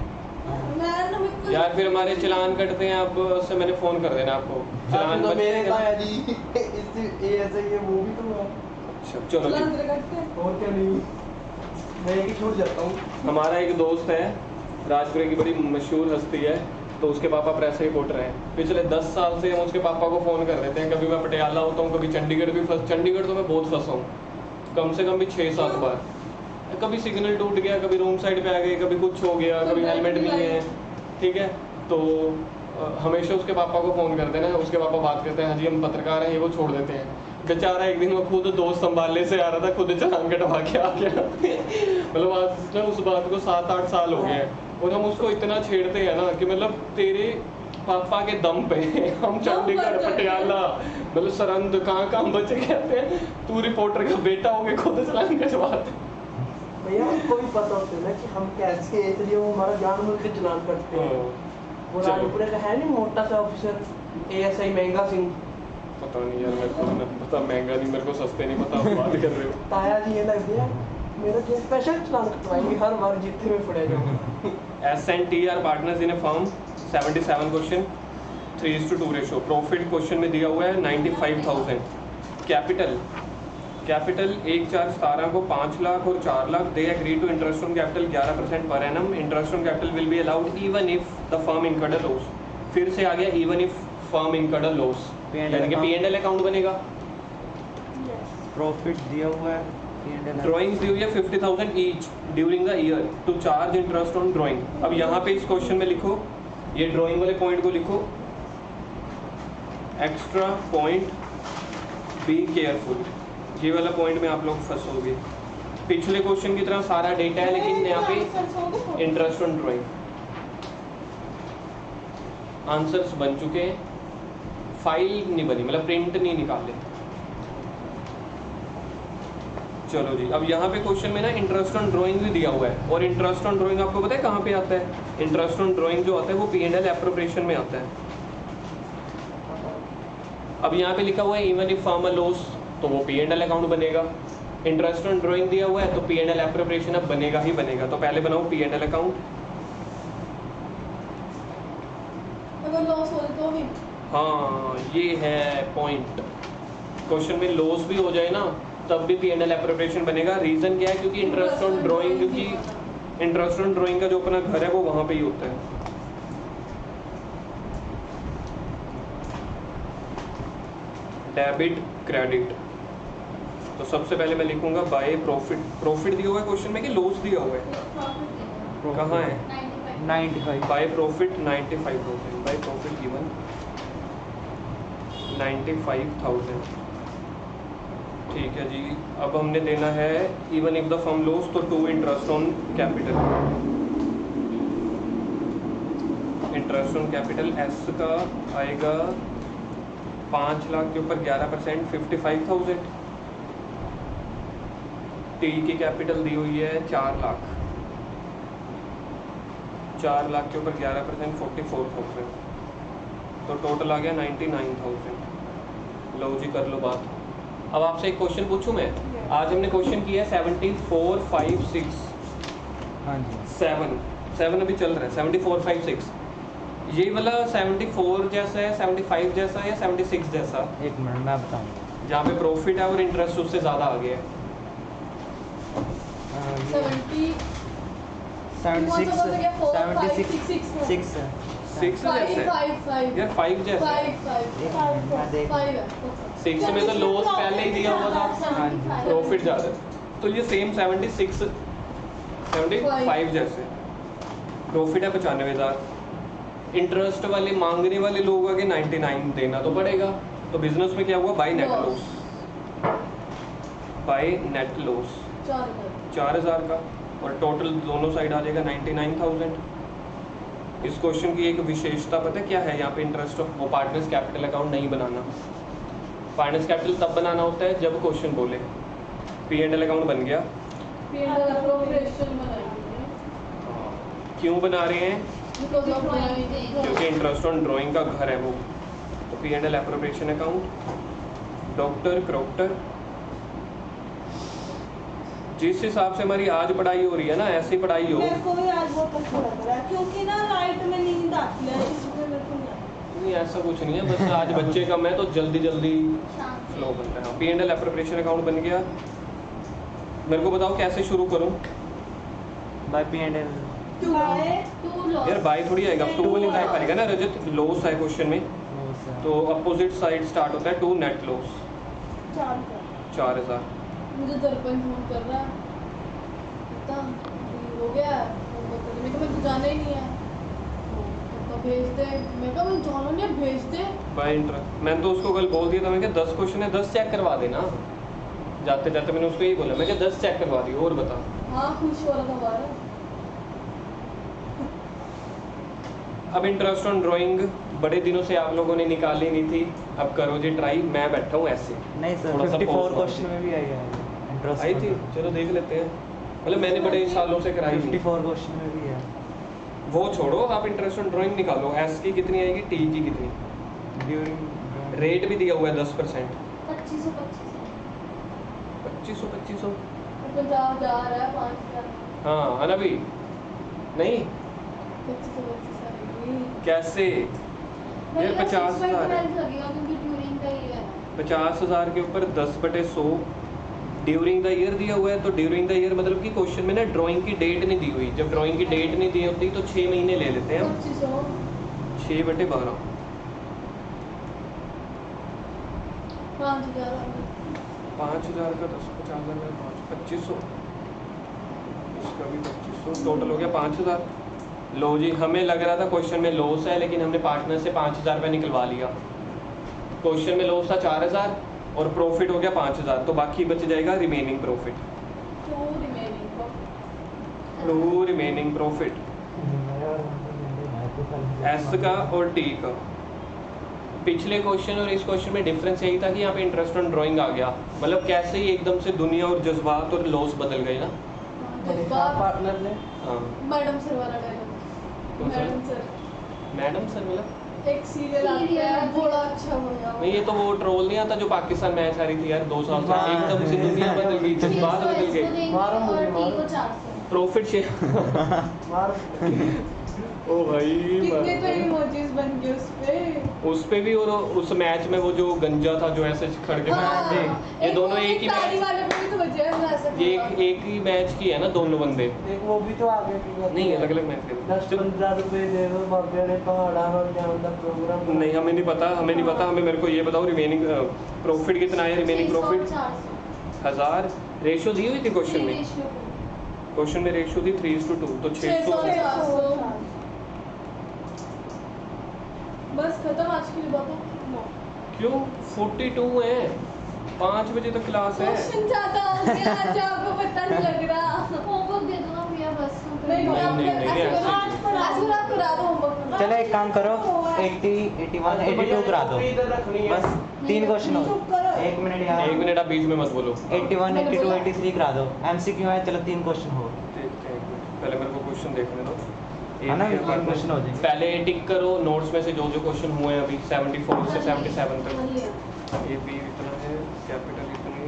मैं ना मेरे को- यार। फिर हमारे चालान कटते हैं, अब उससे मैंने फोन कर देना आपको। चालान तो बच मेरे जाएगा। ताया जी इससे ये ऐसे ये वो भी तो है। अच्छा, चलो चला जी। अंदर करते हैं। और क्या नहीं, मैं एक ही छूट जाता हूँ। हमारा एक दोस्त है, राजपुरे की बड़ी मशहूर हस्ती है, तो उसके पापा प्रेस रिपोर्टर हैं। पिछले 10 साल से हम उसके पापा को फ़ोन कर देते हैं, कभी मैं पटियाला होता हूँ, कभी चंडीगढ़ भी चंडीगढ़ तो मैं बहुत फंसा हूँ, कम से कम भी 6-7 बार। कभी सिग्नल टूट गया, कभी रोंग साइड पे आ गए, कभी कुछ हो गया, कभी हेलमेट नहीं है, ठीक है। तो हमेशा उसके पापा को फ़ोन करते हैं ना, उसके पापा बात करते हैं, हाँ जी हम पत्रकार हैं, ये वो छोड़ देते हैं। बेचारा एक दिन वो खुद दोस्त संभालने से आ रहा था, खुद चालान कटवा के आ गया। मतलब आज ना उस बात को 7-8 साल हो गए हैं और हम उसको इतना छेड़ते हैं ना कि मतलब तेरे पापा के दम पे हम चंडीगढ़ पटियाला मतलब सरंद कहाँ कहाँ बचे कहते हैं, तू रिपोर्टर का बेटा हो गया, खुद चालान कटवाते। भैया हमको भी पता होता है ना कि हम कैसे हैं, इसलिए वो हमारा जानबूझ के चलान करते हैं। वो चलो। राजपुरे का है नहीं मोटा सा ऑफिसर ASI महंगा सिंह, पता नहीं यार, मेरे को ना पता, महंगा नहीं, मेरे को सस्ते नहीं पता, आप बात कर रहे हो। ताया जी ये लग गया मेरा जो स्पेशल चलान कटवाएंगे हर बार जितने में पड़े जाओ। S&T are partners in a firm, 77 question, 3:2 ratio. Profit question में दिया हुआ है 95,000। कैपिटल 1,4,17 को 5 लाख और 4 lakh. They agree to interest on capital 11% per annum. Interest on capital will be allowed even if the firm incurred a loss. फिर से आ गया even if firm incurred a loss, यानी कि P&L अकाउंट बनेगा। प्रॉफिट दिया हुआ है P&L। ड्राइंग्स दी हुई है 50,000 each during the year to charge interest on drawing. अब यहाँ पे इस क्वेश्चन में लिखो, ये ड्राइंग वाले पॉइंट को लिखो, एक्स्ट्रा पॉइंट, बी केयरफुल। ये वाला पॉइंट में आप लोग फंसोगे। पिछले क्वेश्चन की तरह सारा डेटा है, लेकिन यहाँ पे इंटरेस्ट ऑन ड्राइंग। आंसर्स बन चुके हैं, फाइल नहीं बनी, मतलब प्रिंट नहीं निकाले। चलो जी, अब यहाँ पे क्वेश्चन में ना इंटरेस्ट ऑन ड्राइंग भी दिया हुआ है, और इंटरेस्ट ऑन ड्राइंग आपको पता है कहाँ पे आता है? इंटरेस्ट ऑन ड्राइंग जो आता है वो P&L एप्रोप्रिएशन में आता है। अब यहाँ पे लिखा हुआ है even if form a loss, तो वो P&L अकाउंट बनेगा। इंटरेस्ट ऑन ड्राइंग दिया हुआ है तो P&L एप्रोप्रिएशन अब बनेगा ही बनेगा। तो पहले बनाओ P&L अकाउंट। अगर लॉस हो तो भी हाँ, ये है पॉइंट। क्वेश्चन में लॉस भी हो जाए ना तब भी P&L एप्रोप्रिएशन बनेगा। रीजन क्या है? क्योंकि इंटरेस्ट ऑन ड्राइंग, क्योंकि इंटरेस्ट ऑन ड्राइंग का जो अपना घर है वो वहां पे ही होता है। डेबिट क्रेडिट, तो सबसे पहले मैं लिखूंगा बाय प्रॉफिट। प्रॉफिट दिया हुआ है क्वेश्चन में कि लॉस दिया हुआ है? कहाँ है? 95। By profit 95,000। By profit given 95,000। ठीक है जी। अब हमने देना है even if the firm loss, तो 2 interest on capital. Interest on capital S का आएगा 5 लाख के ऊपर 11% 55,000। टी की कैपिटल दी हुई है 4 लाख। 4 लाख के ऊपर 11% 44,000, तो टोटल आ गया 99,000। लो जी, कर लो बात। अब आपसे एक क्वेश्चन पूछूं मैं? आज हमने क्वेश्चन किया है 74, 5, 6। हाँ जी। 7 अभी चल रहा है। 74, 5, 6 ये वाला 74 जैसा है, 75 जैसा है या 76 जैसा? एक मिनट मैं बताऊंगा। जहाँ पे प्रॉफिट है और इंटरेस्ट उससे ज़्यादा आ गया है। 70 76 76 6 है। 6 जैसे है? 5 यार 5 जैसा है। मैं देख 6 में तो लॉस पहले ही दिया हुआ था, हाँ जी। प्रॉफिट ज़्यादा है। तो ये सेम 76, 75 जैसे। प्रॉफिट है 95,000। इंटरेस्ट वाले मांगने वाले लोग आगे 99 देना तो पड़ेगा। तो बिजनेस में क्या हुआ? By net loss. By net loss 4,000 का, और टोटल दोनों साइड आ जाएगा 99,000। इस क्वेश्चन की एक विशेषता पता है क्या है? यहाँ पे इंटरेस्ट ऑफ वो पार्टनर्स कैपिटल अकाउंट नहीं बनाना। पार्टनर्स कैपिटल तब बनाना होता है जब क्वेश्चन बोले P&L अकाउंट बन गया। क्यों बना रहे हैं? क्योंकि इंटरेस्ट ऑन ड्राइंग का घर है वो। तो P&L एप्रोप्रिएशन अकाउंट। डॉक्टर क्रॉक्टर, जिस हिसाब से हमारी आज पढ़ाई हो रही है ना, ऐसी पढ़ाई हो। मेरे को भी आज बहुत अच्छा लग रहा है क्योंकि ना लाइट में नींद आती है, इसलिए मेरे को नहीं, ऐसा कुछ नहीं है, बस आज बच्चे कम है तो जल्दी जल्दी फ्लो बन रहा है। P&L एप्रोप्रिएशन अकाउंट बन गया। मेरे को बताओ कैसे शुरू करूं? बाय P&L टू है टू लॉस यार बाय थोड़ी आएगा, टू वाली बाय करेगा ना रजत, लॉस है क्वेश्चन में, Loss है। तो अपोजिट साइड स्टार्ट होता है टू, नेट लॉस 4000। मुझे दर्पण फोन कर रहा है, पता हो गया होमवर्क करने, मैं कहा मैं तो जाना ही नहीं है, तो भेज दे, मैं कहा मैं जाना नहीं है, भेज दे। बाय इंटरेस्ट मैंने तो उसको कल बोल दिया था, मैं क्या 10 क्वेश्चन है 10 चेक करवा देना, जाते जाते मैंने उसको यही बोला, मैं क्या 10 चेक करवा दी और बता। हाँ खुश हो रहा था बाहर। अब इंटरेस्ट ऑन ड्राइंग बड़े दिनों से आप लोगों ने निकाली नहीं थी, अब करो जी ट्राई, मैं बैठा हूँ ऐसे। नहीं सर, थोड़ा सा 54 pause क्वेश्चन में भी आई है इंटरेस्ट। आई थी, चलो देख लेते हैं, मतलब मैंने बड़े सालों से कराई नहीं। 54 क्वेश्चन में भी है। वो छोड़ो, आप इंटरेस्ट ऑन ड्राइंग निकालो, एस की कितनी आएगी, टी की कितनी, ड्यूरिंग रेट भी दिया हुआ है 10%, 2500 2500 पंजाब जा रहा है 5000, हाँ है ना भी, नहीं 25 आएगी। कैसे, ये 50,000 है, लगेगा क्योंकि ड्यूरिंग का ही है। 50,000 के ऊपर 10/100 ड्यूरिंग द ईयर दिया हुआ है, तो ड्यूरिंग द ईयर मतलब कि क्वेश्चन में ना ड्राइंग की डेट नहीं दी हुई, जब ड्राइंग की डेट नहीं दी होती तो 6 महीने ले लेते हैं हम, 2500 6/12 5000 5,000 का 10, 50,000 का 5, 2500, इसका भी 2500, टोटल हो गया 5,000। लो जी, हमें लग रहा था क्वेश्चन में लॉस है, लेकिन हमने पार्टनर से 5,000 रुपये निकलवा लिया, क्वेश्चन में लॉस था 4,000 और प्रॉफिट हो गया 5,000, तो बाकी बच जाएगा remaining profit, to remaining profit S का और टी का। पिछले क्वेश्चन और इस क्वेश्चन में डिफरेंस यही था कि यहाँ पे इंटरेस्ट ऑन ड्राइंग आ गया, मतलब कैसे ही एकदम से दुनिया और जज्बात और लॉस बदल गए ना। पार्टनर ने हाँ मैडम सर वाला डायलॉग, कौन सा? मैडम मैडम सर सर मतलब एक सीरियल आता है बड़ा अच्छा बना हुआ। नहीं, ये तो वो ट्रोल नहीं आता जो पाकिस्तान मैच आ रही थी यार 2 साल से, एकदम से दुनिया बदल गई, जज्बात बदल गए, मारो मुझे, और टी मारो। को 400। प्रॉफिट शेयर मार ओ भाई कितने तो इमोजीज बन गए उस पे। भी, और उस मैच में वो जो गंजा था जो ऐसे खड़ के ये दोनों एक ही ताली मैच, वाले पे भी तो बजे हैं ऐसा ये एक ही मैच की है ना दोनों बंदे, एक वो भी तो आगे नहीं अलग अलग मैच के 10-15 रुपए दे दो बाबे ने पहाड़ा में जाने का प्रोग्राम नहीं, हमें नहीं पता, हमें मेरे को ये बताओ रिमेनिंग प्रॉफिट कितना है, रिमेनिंग प्रॉफिट 1000, रेशियो दी हुई थी क्वेश्चन में, क्वेश्चन में रेशियो थी 3:2, तो 600 बस खत्म आज के लिए बाबा। क्यों 42 है, 5 बजे तक क्लास है। क्वेश्चन ज्यादा हो गया आज, आपको पता नहीं लग रहा। होमवर्क दे दो ना भैया बस। नहीं नहीं, नहीं, ऐसे आज करा दो होमवर्क। चलो एक काम करो, 80, 81, 82 करा दो, बस 3 क्वेश्चन हो। 1 मिनट यार, 1 मिनट आप बीच में मत बोलो, 81, 82, 83 करा दो, MCQ है, चलो 3 क्वेश्चन हो, देखते हैं एक मिनट, पहले मेरे को क्वेश्चन देखने दो, है ना, 3 क्वेश्चन हो जाएंगे। पहले टिक करो नोट्स में से जो जो क्वेश्चन हुए हैं अभी 74 से 77 तक, ये बी इतना है, कैपिटल इतनी,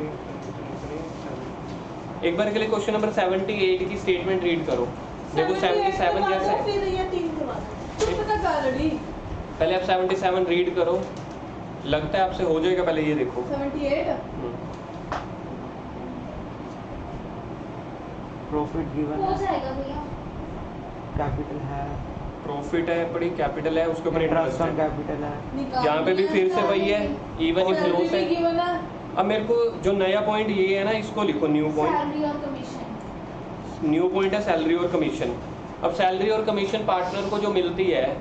एक बार के लिए क्वेश्चन नंबर 78 की स्टेटमेंट रीड करो, देखो 77 कैसा है, फिर ये 3 करवा दो। चुप तक ऑलरेडी पहले आप 77 रीड करो, लगता है आपसे हो जाएगा, पहले ये देखो 78 प्रॉफिट गिवन हो है, जाएगा भैया। कैपिटल है, प्रॉफिट है, बड़ी कैपिटल है, उसके ऊपर इंटरेस्ट इंटरेस्ट ऑन है, कैपिटल है, निकाल। यहाँ पे भी फिर से वही है, इवन इफ लॉस है। गिवन है। अब मेरे को जो नया पॉइंट ये है ना, इसको लिखो न्यू पॉइंट, सैलरी और कमीशन। न्यू पॉइंट है सैलरी और कमीशन। अब सैलरी और कमीशन पार्टनर को जो मिलती है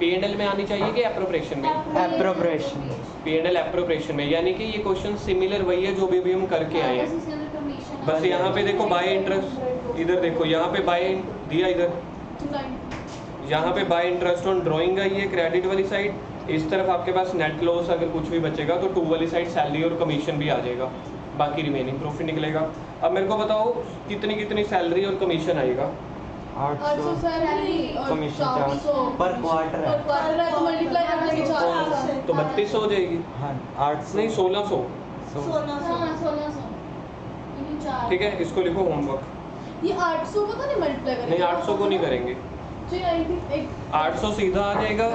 P&L में आनी चाहिए कि एप्रोप्रिएशन में, Appropriation। P&L एप्रोप्रिएशन में, यानी कि ये क्वेश्चन सिमिलर वही है जो भी अभी हम करके आए हैं, बस यहाँ पे देखो बाय इंटरेस्ट, इधर देखो यहाँ पे बाय दिया, इधर यहाँ पे बाय इंटरेस्ट ऑन ड्राइंग आई है क्रेडिट वाली साइड, इस तरफ आपके पास नेट लॉस अगर कुछ भी बचेगा तो 2 वाली साइड सैलरी और कमीशन भी आ जाएगा, बाकी रिमेनिंग प्रॉफिट निकलेगा। अब मेरे को बताओ कितनी कितनी सैलरी और कमीशन आएगा, 800 सैलरी और कमीशन 400 पर क्वार्टर है, और क्वार्टर है तो मल्टीप्लाई कर देंगे 4 से। तो 3200 हो जाएगी, हाँ 800 नहीं 1600, 1600 ठीक है, इसको लिखो होमवर्क। ये 800 को तो नहीं मल्टीप्लाई करेंगे, नहीं 800 को नहीं करेंगे, जी 800 सीधा आ जाएगा,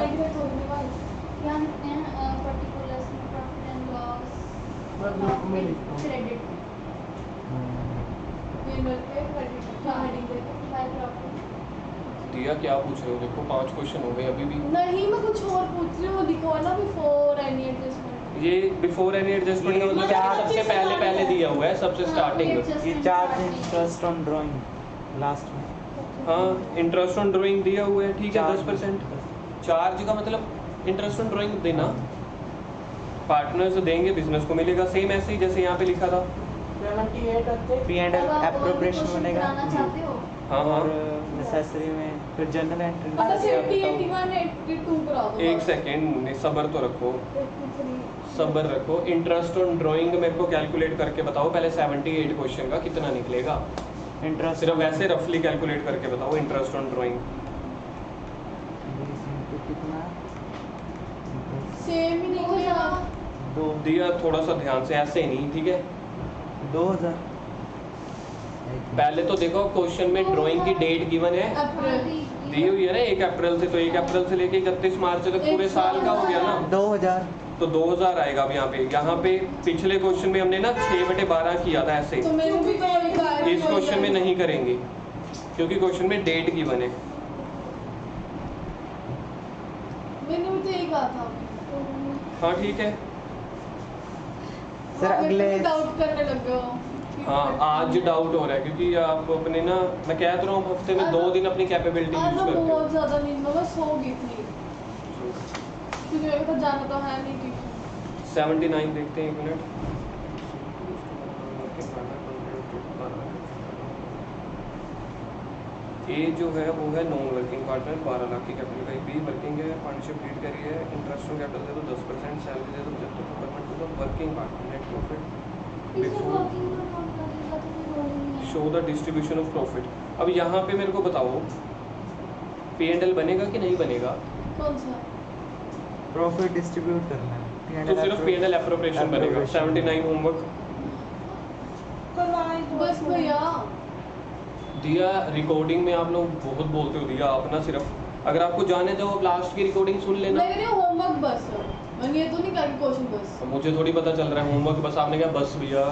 क्या लिखते हैं पर्टिकुलर्स में प्रॉफिट एंड मैं ग्रुप में लिखता हूँ। क्रेडिट ये मिलके क्रेडिट का हेडिंग देके बाय प्रॉफिट दिया क्या पूछ रहे हो? देखो 5 क्वेश्चन हो गए अभी भी। नहीं, मैं कुछ और पूछ रही हूँ, लिखो ना बिफोर एनी एडजस्टमेंट। ये बिफोर एनी एडजस्टमेंट का मतलब चार- सबसे पहले दिया हुआ है, सबसे स्टार्टिंग। ये charge interest on drawing last में। हाँ, इंटरेस्ट ऑन ड्राइंग दिया हुआ है, ठीक है, चार्ज 10%। चार्ज का मतलब इंटरेस्ट ऑन ड्राइंग देना, पार्टनर्स देंगे, बिजनेस को मिलेगा, सेम ऐसे ही जैसे यहाँ पे लिखा था। 78 आते पी एंड एल एप्रोप्रिएशन बनेगा चाहते हो हाँ हाँ, और नेसेसरी में फिर जनरल एंट्री। अच्छा 80, 81, 82 करा दो। एक सेकेंड, सब्र तो रखो, 83। सब्र रखो। इंटरेस्ट ऑन ड्राइंग मेरे को कैलकुलेट करके बताओ पहले, 78 क्वेश्चन का कितना निकलेगा? इंटरेस्ट सिर्फ वैसे रफली कैलकुलेट करके बताओ इंटरेस्ट ऑन ड्राइंग। कितना सेम ही निकलेगा। 2 दिया, थोड़ा सा ध्यान से, ऐसे नहीं, ठीक है। 2000। पहले तो देखो क्वेश्चन में ड्राइंग की डेट गिवन है, अप्रैल। दी हुई है ना 1 अप्रैल से, तो 1 अप्रैल से लेके 31 मार्च तक पूरे साल का हो गया ना, 2000। तो 2000 आएगा। अब यहाँ पे पिछले क्वेश्चन में हमने ना 6/12 किया था ऐसे, तो मैंने भी तो वही कहा है। इस क्वेश्चन में नहीं करेंगे क्योंकि क्वेश्चन में डेट गिवन है। मैंने भी तो यही कहा था। हाँ ठीक है। सर अगले डाउट करने लग गए हो। हाँ, आज डाउट हो रहा है क्योंकि आप अपने ना, मैं कह तो रहा हूँ हफ्ते में 2 दिन अपनी कैपेबिलिटी आज यूज मैं करते हो। बहुत ज्यादा नींद में, मैं सो गई थी क्योंकि मेरे को जाना तो है नहीं ट्यूशन। 79 देखते हैं, 1 मिनट। ए जो है वो है नॉन वर्किंग पार्टनर, 12 लाख की कैपिटल का। बी वर्किंग है, पार्टनरशिप लीड करी है, इंटरेस्ट ऑन कैपिटल दे दो 10%, सैलरी दे दो 75 percent to the working partner, net profit before show the distribution of profit. अब यहाँ पे मेरे को बताओ P&L बनेगा कि नहीं बनेगा? कौन सा? प्रॉफिट डिस्ट्रीब्यूट करना है तो सिर्फ P&L एप्रोप्रिएशन बनेगा। 79 होमवर्क बस भैया दिया। रिकॉर्डिंग में आप लोग बहुत बोलते हो दिया, आप ना सिर्फ अगर आपको जाने दो आप लास्ट की रिकॉर्डिंग सुन लेना। मैं कह रही हूँ होमवर्क बस। मैंने ये तो नहीं कहा कि क्वेश्चन बस। अब मुझे थोड़ी पता चल रहा है होमवर्क बस, आपने कहा बस भैया।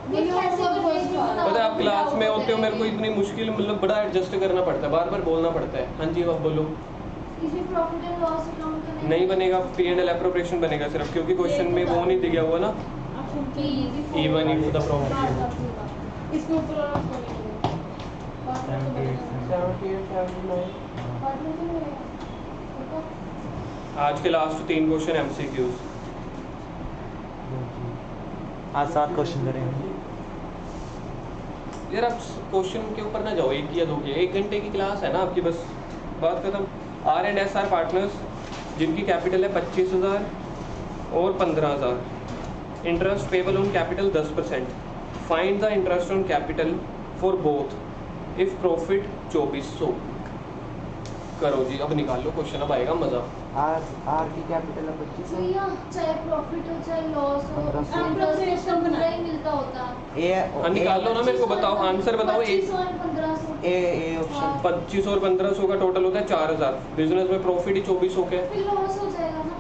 मैंने होमवर्क बस कहा। पता है आप क्लास में होते हो, मेरे को इतनी मुश्किल, मतलब बड़ा एडजस्ट करना पड़ता है, बार बार बोलना पड़ता है। हाँ जी अब बोलो। इसमें प्रॉफिट एंड लॉस अकाउंट का नहीं बनेगा, P&L एप्रोप्रिएशन बनेगा सिर्फ, क्योंकि क्वेश्चन में वो नहीं दिया हुआ ना, इवन इफ द प्रॉफिट। इसके ऊपर और उसको नहीं मिलेगा। बात तो बनेगा। 78 79 बात में तो नहीं मिलेगा। आज के लास्ट 3 क्वेश्चन MCQs। आज 7 क्वेश्चन करेंगे। यार आप क्वेश्चन के ऊपर ना जाओ, एक या 2 के, 1 घंटे की क्लास है ना आपकी, बस बात खत्म। R&SR पार्टनर्स जिनकी कैपिटल है 25,000 और 15,000, interest payable on capital 10%, find the interest on capital for both if profit 2400। करो जी, अब निकाल लो क्वेश्चन, अब आएगा मजा। आर की कैपिटल है 25। भैया चाहे प्रॉफिट हो चाहे लॉस हो, 1500 इंटरेस्ट पूरा ही मिलता होता। ए हाँ निकाल लो ना, मेरे को बताओ, आंसर बताओ। 2500 और 1500 ए ऑप्शन 25 और 1500 का टोटल होता है 4000। बिजनेस में प्रॉफिट ही 2400 के, फिर लॉस हो जाएगा ना।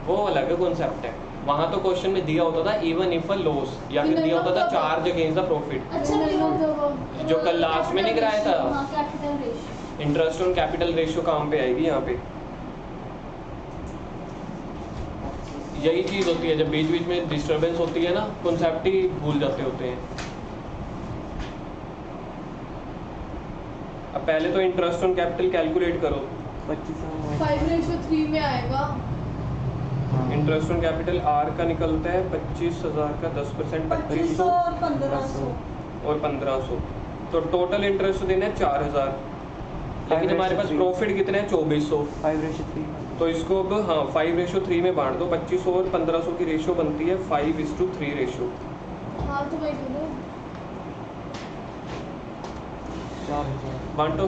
वो अलग कॉन्सेप्ट है। वहाँ तो क्वेश्चन में दिया होता था इवन इफ अ लॉस, या फिर दिया होता था चार्ज अगेंस्ट द प्रॉफिट, अच्छा भैया जो कल लास्ट में नहीं कराया था। हाँ capital ratio. Interest on capital ratio काम पे आएगी यहाँ पे। यही चीज होती है जब बीच बीच में डिस्टरबेंस होती है ना, कॉन्सेप्ट ही भूल जाते होते हैं। अब पहले तो इंटरेस्ट ऑन कैपिटल कैलकुलेट करो। 2500 5:3 में आएगा। इंटरेस्ट ऑन कैपिटल आर का निकलता है 25,000 का 10%, 2500 और 1500। और 1500, तो टोटल इंटरेस्ट देना है 4000, लेकिन हमारे पास प्रॉफिट कितना है 2400। 5:3 तो इसको अब हाँ 5:3 में बांट दो। 2500 और 1500 की रेशियो बनती है 5:3 रेशियो। हाँ तो वही बोलो। 4000 बांटो।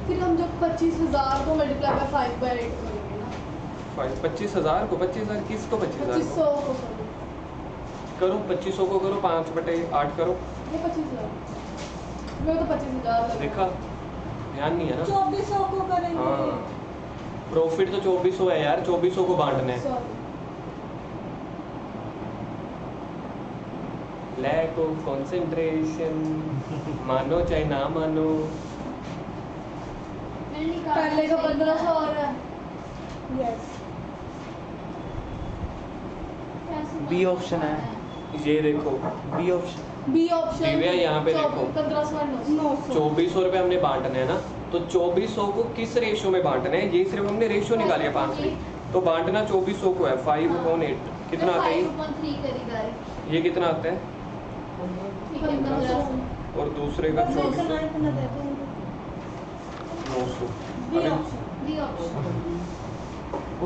फिर हम जब 25,000 को मल्टीप्लाई बाय 5/8 करेंगे ना। 25,000 को 25,000 किसको 25,000 को 2500 को करो, 2500 को करो 5/8 करो। ये 25,000 मेरे तो 25,000 लगा। देखा, ध्यान नहीं है ना। 2400 को करेंगे। हाँ प्रॉफिट तो 2400 है यार, 2400 को बांटना है। सॉरी लैक ऑफ कंसंट्रेशन, मानो चाहे ना मानो। निकालना पहले का चाहिए। 1500 और है। यस कैसे बी ऑप्शन है। ये देखो B option B option Divya, यहाँ पे देखो। 1500 900 2400 रुपये हमने बांटने हैं ना, तो 2400 को किस रेशो में बांटने हैं, ये सिर्फ हमने रेशो निकाली है 5 की, तो बांटना 2400 को है 5/8। कितना आता है ये? 5/3 करेगा ये कितना आता है? ठीक है 1500 और दूसरे का 2400 इतना दे दो 900। बी अभी ऑप्शन बी ऑप्शन।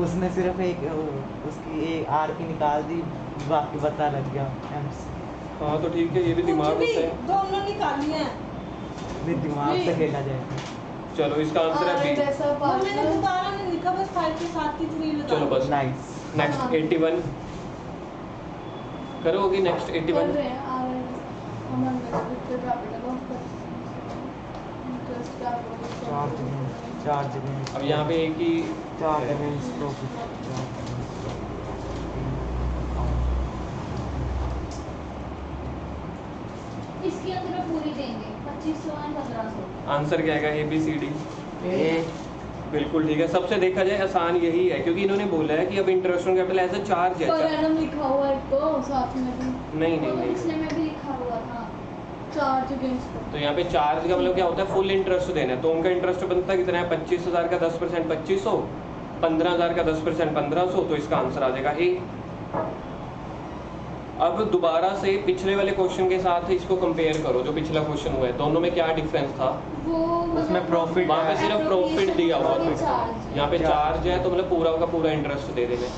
उसने सिर्फ एक उसकी एक आर की निकाल दी, बाकी पता लग गया एम से। हाँ तो ठीक है, ये भी दिमाग कुछ भी से है। दोनों निकाली हैं नहीं, दिमाग से खेला जाए। चलो इसका आंसर है बी। जैसा वो मैंने पार्टनर दोबारा नहीं लिखा, बस 5 के साथ की 3 लगा चलो बस नाइस। नेक्स्ट हाँ। 81 करोगी। नेक्स्ट कर 81 रहे हैं आ रहे हैं हम unrestricted capital of interest charge में अब यहाँ पे एक ही चार्ज में प्रॉफिट इसके अंदर पूरी देंगे 2500 और 1500। आंसर क्या आएगा? ABCD। ए बिल्कुल ठीक है। सबसे देखा जाए आसान यही है, क्योंकि इन्होंने बोला है कि अब interest on capital as a charge है। पर एनम लिखा हुआ है तो साथ में भी नहीं नहीं वो नहीं, पिछले में भी लिखा हुआ था। चार्ज अगेंस्ट तो यहाँ पे चार्ज का मतलब क्या होता है? फुल इंटरेस्ट देना है। तो उनका इंटरेस्ट बनता है कितना है? 25,000 का 10% 2500, 15,000 का 10% 1500, तो इसका आंसर आ जाएगा ए। अब दोबारा से पिछले वाले क्वेश्चन के साथ इसको कंपेयर करो, जो पिछला क्वेश्चन हुआ है, दोनों में क्या डिफरेंस था? वो उसमें profit वहाँ पे सिर्फ प्रॉफिट दिया हुआ था, चार्ज। यहाँ पे चार्ज है तो मतलब पूरा का पूरा इंटरेस्ट दे देना है।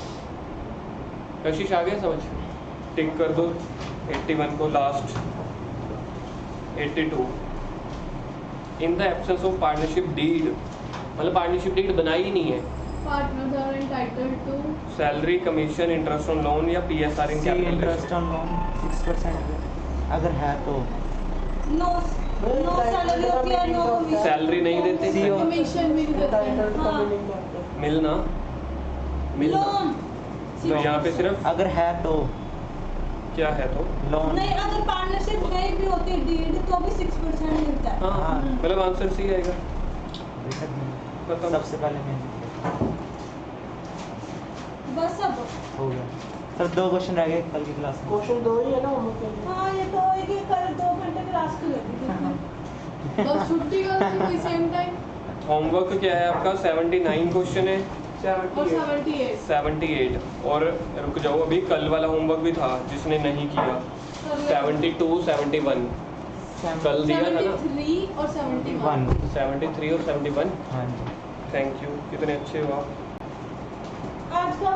कशिश आ गया समझ? टिक कर दो 81 को। Last 82 in the absence of partnership deed, मतलब पार्टनरशिप डीड बनाई ही नहीं है। Partners are entitled to salary, commission, interest on loan या PSR in C capital. Interest on loan 6% अगर है तो। 9 सैलरी होती है 9 कमीशन। सैलरी नहीं देते, CO कमीशन भी नहीं देते हैं हाँ। मिलना मिलना। लोन तो यहाँ पे सिर्फ अगर है तो क्या है तो लोन। नहीं, अगर पार्टनरशिप नहीं भी होती डीड तो भी 6% मिलता है। हाँ, हाँ। मतलब आंसर सी आएगा। सबसे पहले मैंने बस अब हो गया सर। 2 क्वेश्चन रह गए कल की क्लास में। क्वेश्चन 2 ही है ना हम के लिए। हाँ, ये तो होएगी कल 2 घंटे क्लास की लगी थी। बस छुट्टी कर दी कोई सेम टाइम होमवर्क क्या है आपका? 79 क्वेश्चन है, और 78 78। और रुक जाओ, अभी कल वाला होमवर्क भी था जिसने नहीं किया, 72 71 कल दिया था ना, 73 और 71 1 73 और 71। हाँ जी। थैंक यू, कितने अच्छे हो आप। आज का